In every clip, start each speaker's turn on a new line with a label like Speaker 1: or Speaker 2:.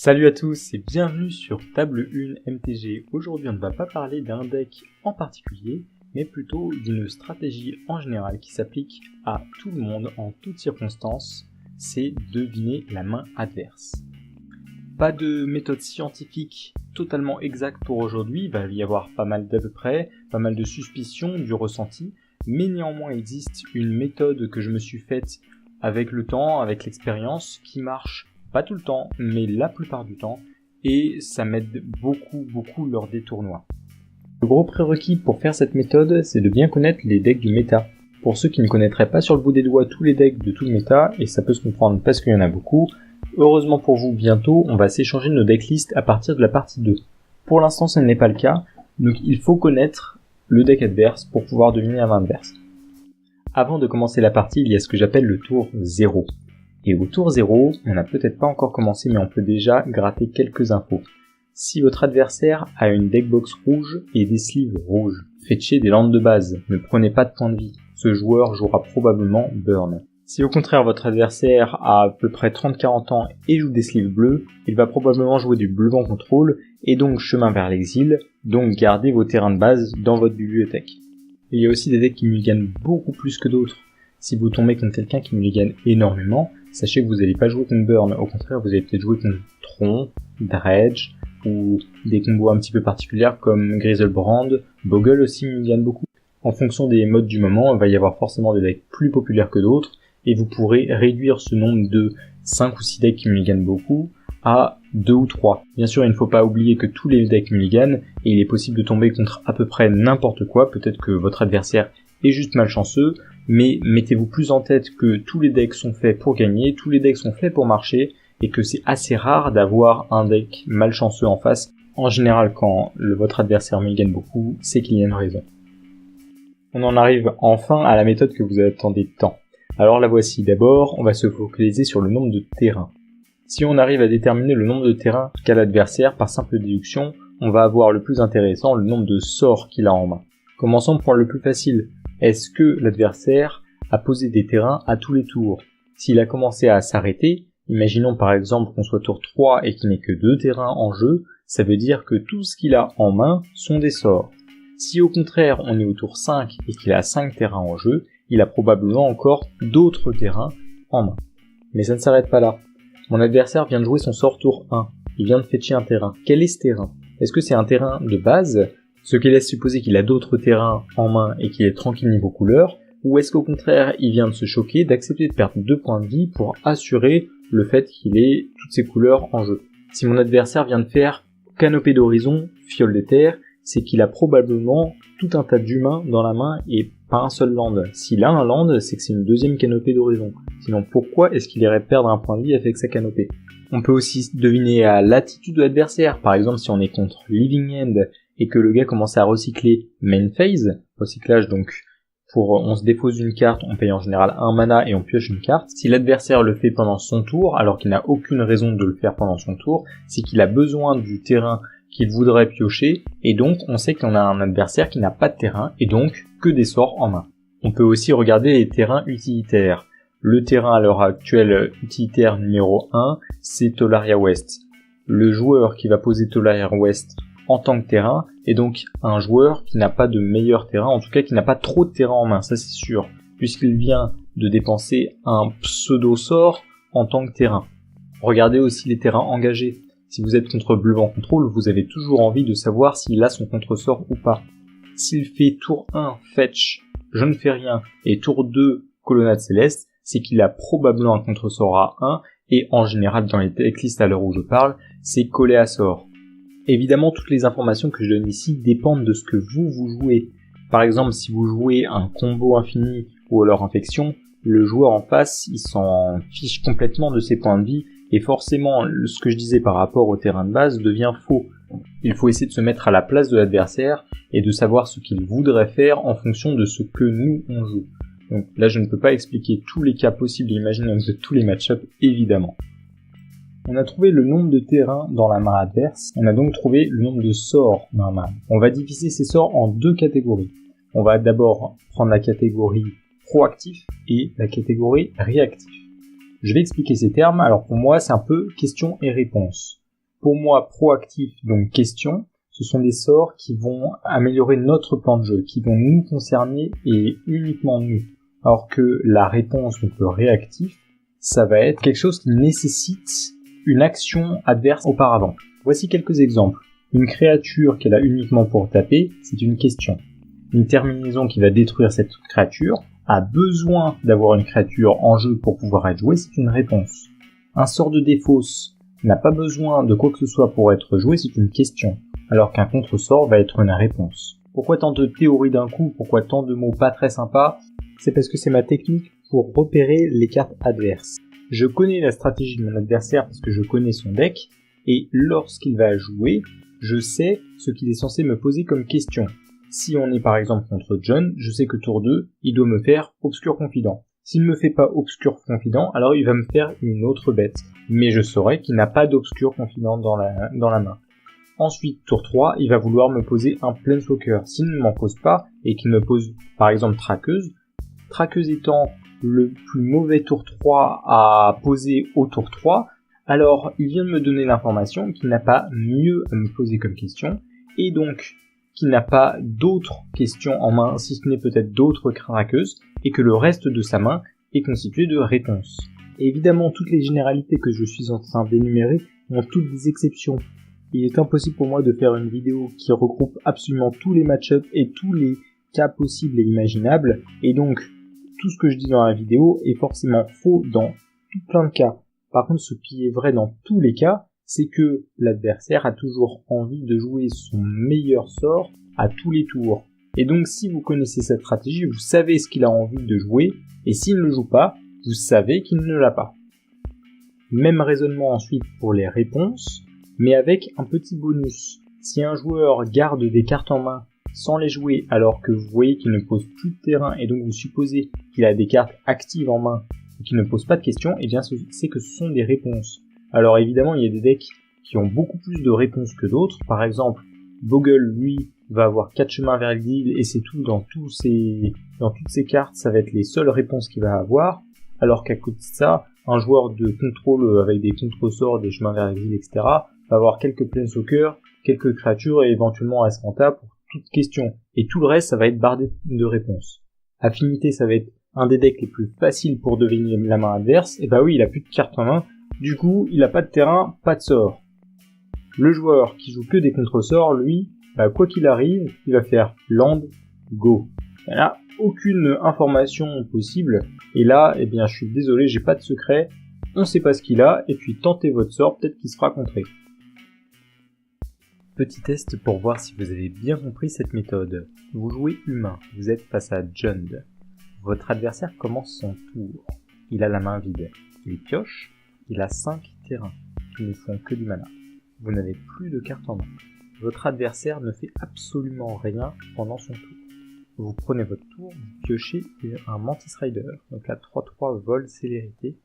Speaker 1: Salut à tous et bienvenue sur Table 1 MTG. Aujourd'hui on ne va pas parler d'un deck en particulier, mais plutôt d'une stratégie en général qui s'applique à tout le monde en toutes circonstances, c'est deviner la main adverse. Pas de méthode scientifique totalement exacte pour aujourd'hui, il va y avoir pas mal d'à peu près, pas mal de suspicions, du ressenti, mais néanmoins il existe une méthode que je me suis faite avec le temps, avec l'expérience, qui marche pas tout le temps, mais la plupart du temps, et ça m'aide beaucoup lors des tournois. Le gros prérequis pour faire cette méthode, c'est de bien connaître les decks du méta. Pour ceux qui ne connaîtraient pas sur le bout des doigts tous les decks de tout le méta, et ça peut se comprendre parce qu'il y en a beaucoup, heureusement pour vous, bientôt, on va s'échanger nos decklists à partir de la partie 2. Pour l'instant, ce n'est pas le cas, donc il faut connaître le deck adverse pour pouvoir deviner la main adverse. Avant de commencer la partie, il y a ce que j'appelle le tour 0. Et au tour 0, on n'a peut-être pas encore commencé, mais on peut déjà gratter quelques infos. Si votre adversaire a une deckbox rouge et des sleeves rouges, fetchez des landes de base, ne prenez pas de points de vie, ce joueur jouera probablement burn. Si au contraire votre adversaire a à peu près 30-40 ans et joue des sleeves bleus, il va probablement jouer du bleu en contrôle, et donc chemin vers l'exil, donc gardez vos terrains de base dans votre bibliothèque. Il y a aussi des decks qui mulliganent beaucoup plus que d'autres. Si vous tombez contre quelqu'un qui mulligane énormément, sachez que vous n'allez pas jouer contre Burn, au contraire vous allez peut-être jouer contre Tron, Dredge, ou des combos un petit peu particuliers comme Griselbrand, Bogle aussi mulligane beaucoup. En fonction des modes du moment, il va y avoir forcément des decks plus populaires que d'autres, et vous pourrez réduire ce nombre de 5 ou 6 decks qui mulliganent beaucoup à 2 ou 3. Bien sûr, il ne faut pas oublier que tous les decks mulliganent, et il est possible de tomber contre à peu près n'importe quoi, peut-être que votre adversaire est juste malchanceux, mais mettez-vous plus en tête que tous les decks sont faits pour gagner, tous les decks sont faits pour marcher, et que c'est assez rare d'avoir un deck malchanceux en face. En général, quand votre adversaire mulligane beaucoup, c'est qu'il y a une raison. On en arrive enfin à la méthode que vous attendez tant. Alors la voici. D'abord, on va se focaliser sur le nombre de terrains. Si on arrive à déterminer le nombre de terrains qu'a l'adversaire par simple déduction, on va avoir le plus intéressant, le nombre de sorts qu'il a en main. Commençons par le plus facile. Est-ce que l'adversaire a posé des terrains à tous les tours? S'il a commencé à s'arrêter, imaginons par exemple qu'on soit tour 3 et qu'il n'ait que 2 terrains en jeu, ça veut dire que tout ce qu'il a en main sont des sorts. Si au contraire on est au tour 5 et qu'il a 5 terrains en jeu, il a probablement encore d'autres terrains en main. Mais ça ne s'arrête pas là. Mon adversaire vient de jouer son sort tour 1, il vient de fetcher un terrain. Quel est ce terrain? Est-ce que c'est un terrain de base, ce qui laisse supposer qu'il a d'autres terrains en main et qu'il est tranquille niveau couleur, ou est-ce qu'au contraire il vient de se choquer, d'accepter de perdre 2 points de vie pour assurer le fait qu'il ait toutes ses couleurs en jeu? Si mon adversaire vient de faire canopée d'horizon, fiole des terres, c'est qu'il a probablement tout un tas d'humains dans la main et pas un seul land. S'il a un land, c'est que c'est une deuxième canopée d'horizon. Sinon pourquoi est-ce qu'il irait perdre un point de vie avec sa canopée? On peut aussi deviner à l'attitude de l'adversaire, par exemple si on est contre Living End et que le gars commence à recycler main phase, recyclage donc on se défausse d'une carte, on paye en général un mana et on pioche une carte. Si l'adversaire le fait pendant son tour, alors qu'il n'a aucune raison de le faire pendant son tour, c'est qu'il a besoin du terrain qu'il voudrait piocher, et donc on sait qu'on a un adversaire qui n'a pas de terrain, et donc que des sorts en main. On peut aussi regarder les terrains utilitaires. Le terrain à l'heure actuelle utilitaire numéro 1, c'est Tolaria West. Le joueur qui va poser Tolaria West en tant que terrain est donc un joueur qui n'a pas de meilleur terrain, en tout cas qui n'a pas trop de terrain en main, ça c'est sûr, puisqu'il vient de dépenser un pseudo-sort en tant que terrain. Regardez aussi les terrains engagés. Si vous êtes contre bleu en contrôle, vous avez toujours envie de savoir s'il a son contre-sort ou pas. S'il fait tour 1, fetch, je ne fais rien, et tour 2, colonnade céleste, c'est qu'il a probablement un contre-sort à 1, et en général dans les decklists à l'heure où je parle, c'est collé à sort. Évidemment, toutes les informations que je donne ici dépendent de ce que vous jouez. Par exemple, si vous jouez un combo infini ou alors infection, le joueur en face, il s'en fiche complètement de ses points de vie, et forcément, ce que je disais par rapport au terrain de base devient faux. Il faut essayer de se mettre à la place de l'adversaire et de savoir ce qu'il voudrait faire en fonction de ce que nous on joue. Donc là, je ne peux pas expliquer tous les cas possibles et imaginables de tous les match-ups, évidemment. On a trouvé le nombre de terrains dans la main adverse, on a donc trouvé le nombre de sorts dans la main. On va diviser ces sorts en 2 catégories. On va d'abord prendre la catégorie proactif et la catégorie réactif. Je vais expliquer ces termes, alors pour moi c'est un peu question et réponse. Pour moi, proactif, donc question, ce sont des sorts qui vont améliorer notre plan de jeu, qui vont nous concerner et uniquement nous. Alors que la réponse, donc le réactif, ça va être quelque chose qui nécessite une action adverse auparavant. Voici quelques exemples. Une créature qu'elle a uniquement pour taper, c'est une question. Une terminaison qui va détruire cette créature a besoin d'avoir une créature en jeu pour pouvoir être jouée, c'est une réponse. Un sort de défausse n'a pas besoin de quoi que ce soit pour être joué, c'est une question, alors qu'un contre-sort va être une réponse. Pourquoi tant de théories d'un coup? Pourquoi tant de mots pas très sympas? C'est parce que c'est ma technique pour repérer les cartes adverses. Je connais la stratégie de mon adversaire parce que je connais son deck, et lorsqu'il va jouer, je sais ce qu'il est censé me poser comme question. Si on est par exemple contre John, je sais que tour 2, il doit me faire Obscur Confident. S'il ne me fait pas Obscur Confident, alors il va me faire une autre bête. Mais je saurai qu'il n'a pas d'Obscur Confident dans la main. Ensuite, tour 3, il va vouloir me poser un Planeswalker. S'il ne m'en pose pas, et qu'il me pose par exemple Traqueuse étant le plus mauvais tour 3 à poser au tour 3, alors il vient de me donner l'information qu'il n'a pas mieux à me poser comme question, et donc qu'il n'a pas d'autres questions en main, si ce n'est peut-être d'autres traqueuses, et que le reste de sa main est constitué de réponses. Et évidemment, toutes les généralités que je suis en train d'énumérer ont toutes des exceptions. Il est impossible pour moi de faire une vidéo qui regroupe absolument tous les match-ups et tous les cas possibles et imaginables, et donc tout ce que je dis dans la vidéo est forcément faux dans tout plein de cas. Par contre, ce qui est vrai dans tous les cas, c'est que l'adversaire a toujours envie de jouer son meilleur sort à tous les tours. Et donc si vous connaissez cette stratégie, vous savez ce qu'il a envie de jouer, et s'il ne le joue pas, vous savez qu'il ne l'a pas. Même raisonnement ensuite pour les réponses, mais avec un petit bonus. Si un joueur garde des cartes en main sans les jouer alors que vous voyez qu'il ne pose plus de terrain et donc vous supposez qu'il a des cartes actives en main et qu'il ne pose pas de questions, et bien c'est que ce sont des réponses. Alors évidemment il y a des decks qui ont beaucoup plus de réponses que d'autres, par exemple Bogle lui va avoir 4 chemins vers l'exil et c'est tout dans toutes ses cartes, ça va être les seules réponses qu'il va avoir, alors qu'à côté de ça, un joueur de contrôle avec des contre-sorts, des chemins vers l'exil, etc. va avoir quelques planeswalkers, quelques créatures et éventuellement Ascanta pour toute question. Et tout le reste, ça va être bardé de réponses. Affinité, ça va être un des decks les plus faciles pour deviner la main adverse. Et bah oui, il a plus de cartes en main. Du coup, il a pas de terrain, pas de sort. Le joueur qui joue que des contre-sorts, lui, quoi qu'il arrive, il va faire land, go. Il n'y a aucune information possible. Et là, eh bien, je suis désolé, j'ai pas de secret. On sait pas ce qu'il a, et puis tentez votre sort, peut-être qu'il sera contré. Petit test pour voir si vous avez bien compris cette méthode. Vous jouez humain, vous êtes face à Jund. Votre adversaire commence son tour. Il a la main vide. Il pioche, il a 5 terrains qui ne font que du mana. Vous n'avez plus de cartes en main. Votre adversaire ne fait absolument rien pendant son tour. Vous prenez votre tour, vous piochez un Mantis Rider, donc la 3-3 vol célérité,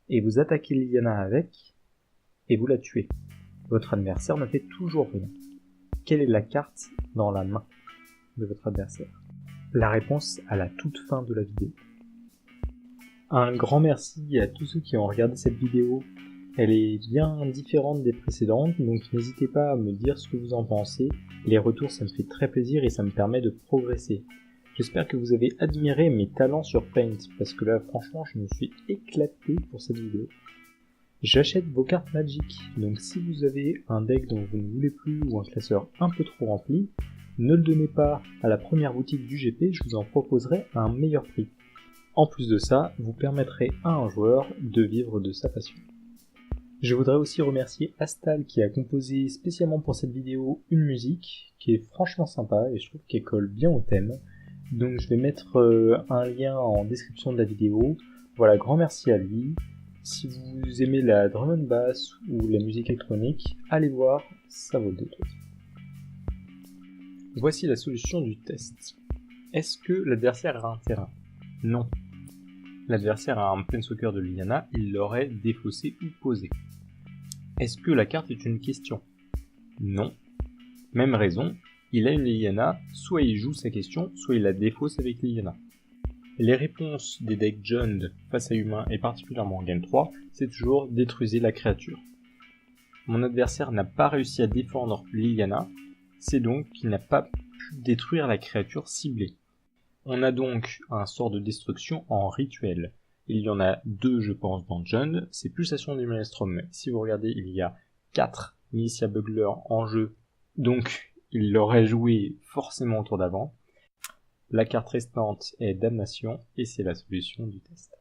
Speaker 1: et vous attaquez Liliana avec, et vous la tuez. Votre adversaire ne fait toujours rien. Quelle est la carte dans la main de votre adversaire? La réponse à la toute fin de la vidéo. Un grand merci à tous ceux qui ont regardé cette vidéo. Elle est bien différente des précédentes, donc n'hésitez pas à me dire ce que vous en pensez. Les retours, ça me fait très plaisir et ça me permet de progresser. J'espère que vous avez admiré mes talents sur Paint, parce que là, franchement, je me suis éclaté pour cette vidéo. J'achète vos cartes Magic, donc si vous avez un deck dont vous ne voulez plus ou un classeur un peu trop rempli, ne le donnez pas à la première boutique du GP, je vous en proposerai à un meilleur prix. En plus de ça, vous permettrez à un joueur de vivre de sa passion. Je voudrais aussi remercier Astal qui a composé spécialement pour cette vidéo une musique qui est franchement sympa et je trouve qu'elle colle bien au thème. Donc je vais mettre un lien en description de la vidéo. Voilà, grand merci à lui. Si vous aimez la drum and bass ou la musique électronique, allez voir, ça vaut le détour. Voici la solution du test. Est-ce que l'adversaire a un terrain? Non. L'adversaire a un Planeswalker de Liliana, il l'aurait défaussé ou posé. Est-ce que la carte est une question? Non. Même raison, il a une Liliana, soit il joue sa question, soit il la défausse avec Liliana. Les réponses des decks Jund face à humain et particulièrement en Game 3, c'est toujours détruisez la créature. Mon adversaire n'a pas réussi à défendre Liliana, c'est donc qu'il n'a pas pu détruire la créature ciblée. On a donc un sort de destruction en rituel. Il y en a 2, je pense, dans Jund. C'est Pulsation du Maelstrom. Si vous regardez, il y a 4 Militia Bugler en jeu. Donc, il l'aurait joué forcément au tour d'avant. La carte restante est Damnation et c'est la solution du test.